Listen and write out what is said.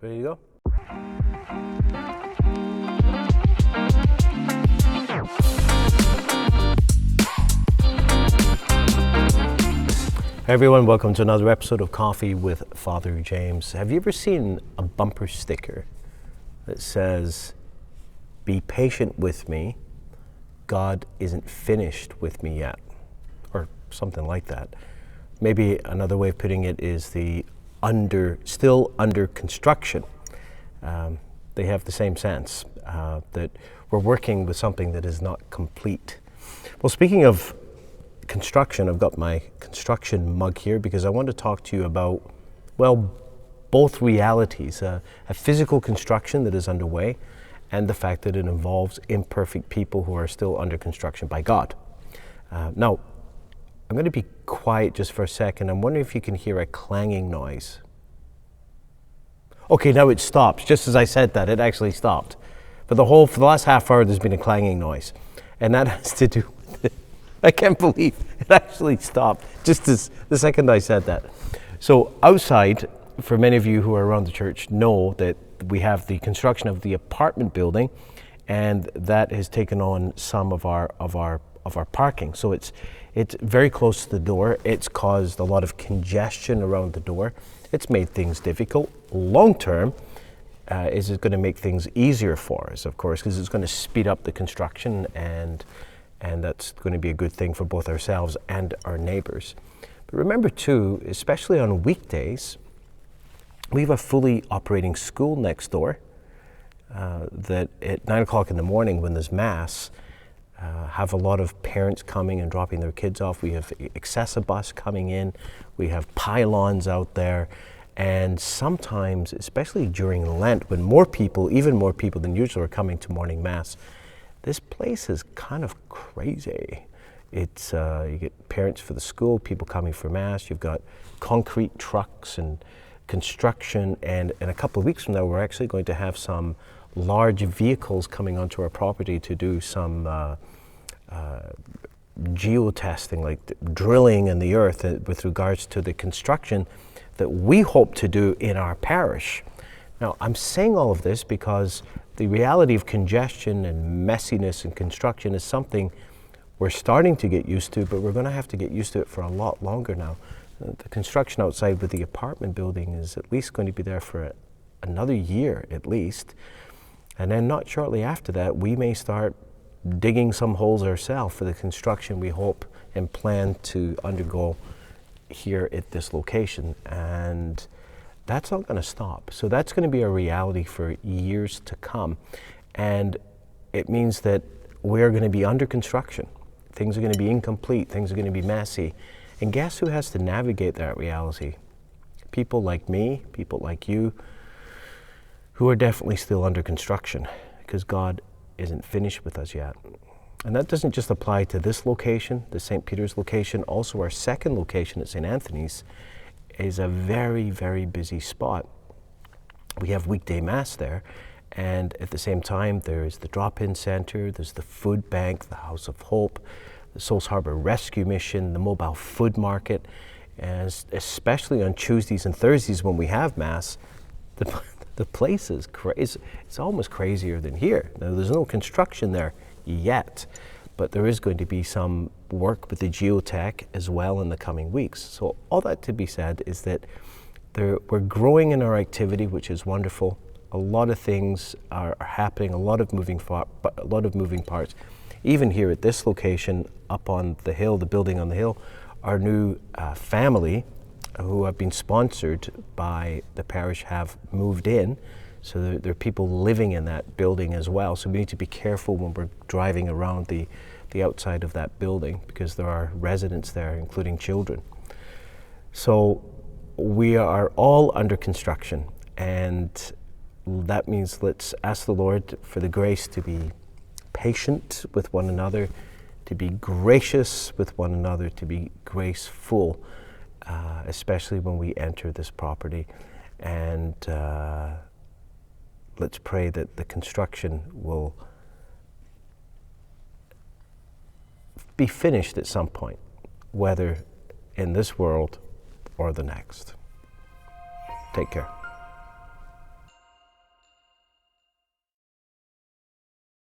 Ready to go? Hey everyone, welcome to another episode of Coffee with Father James. Have you ever seen a bumper sticker that says, "Be patient with me, God isn't finished with me yet," or something like that? Maybe another way of putting it is still under construction. They have the same sense, that we're working with something that is not complete. Well, speaking of construction, I've got my construction mug here because I want to talk to you about, well, both realities, a physical construction that is underway and the fact that it involves imperfect people who are still under construction by God. Now, I'm going to be quiet just for a second. I'm wondering if you can hear a clanging noise. Okay, now it stops. Just as I said that, it actually stopped. For the last half hour, there's been a clanging noise. And that has to do with it. I can't believe it actually stopped just as the second I said that. So outside, for many of you who are around the church know that we have the construction of the apartment building, and that has taken on some of our parking. So it's very close to the door. It's caused a lot of congestion around the door. It's made things difficult. Long term, is it going to make things easier for us, of course, because it's going to speed up the construction, and that's going to be a good thing for both ourselves and our neighbors. But remember too, especially on weekdays, we have a fully operating school next door that at 9 o'clock in the morning when there's Mass, have a lot of parents coming and dropping their kids off. We have Accessibus coming in. We have pylons out there. And sometimes, especially during Lent, when even more people than usual are coming to morning Mass, this place is kind of crazy. It's you get parents for the school, people coming for Mass. You've got concrete trucks and construction. And in a couple of weeks from now, we're actually going to have some large vehicles coming onto our property to do some geotesting, like drilling in the earth with regards to the construction that we hope to do in our parish. Now, I'm saying all of this because the reality of congestion and messiness in construction is something we're starting to get used to, but we're going to have to get used to it for a lot longer now. The construction outside with the apartment building is at least going to be there for another year at least. And then not shortly after that, we may start digging some holes ourselves for the construction we hope and plan to undergo here at this location. And that's not going to stop. So that's going to be a reality for years to come. And it means that we're going to be under construction. Things are going to be incomplete. Things are going to be messy. And guess who has to navigate that reality? People like me, people like you, who are definitely still under construction because God isn't finished with us yet. And that doesn't just apply to this location, the St. Peter's location. Also, our second location at St. Anthony's is a very, very busy spot. We have weekday Mass there, and at the same time, there's the drop-in center, there's the food bank, the House of Hope, the Souls Harbor Rescue Mission, the mobile food market, and especially on Tuesdays and Thursdays when we have Mass, the place is crazy. It's almost crazier than here. Now, there's no construction there yet, but there is going to be some work with the geotech as well in the coming weeks. So all that to be said is that we're growing in our activity, which is wonderful. A lot of things are happening, a lot of moving parts. Even here at this location up on the hill, the building on the hill, our new family who have been sponsored by the parish have moved in. So there are people living in that building as well. So we need to be careful when we're driving around the outside of that building because there are residents there, including children. So we are all under construction, and that means let's ask the Lord for the grace to be patient with one another, to be gracious with one another, to be graceful, especially when we enter this property. And let's pray that the construction will be finished at some point, whether in this world or the next. Take care.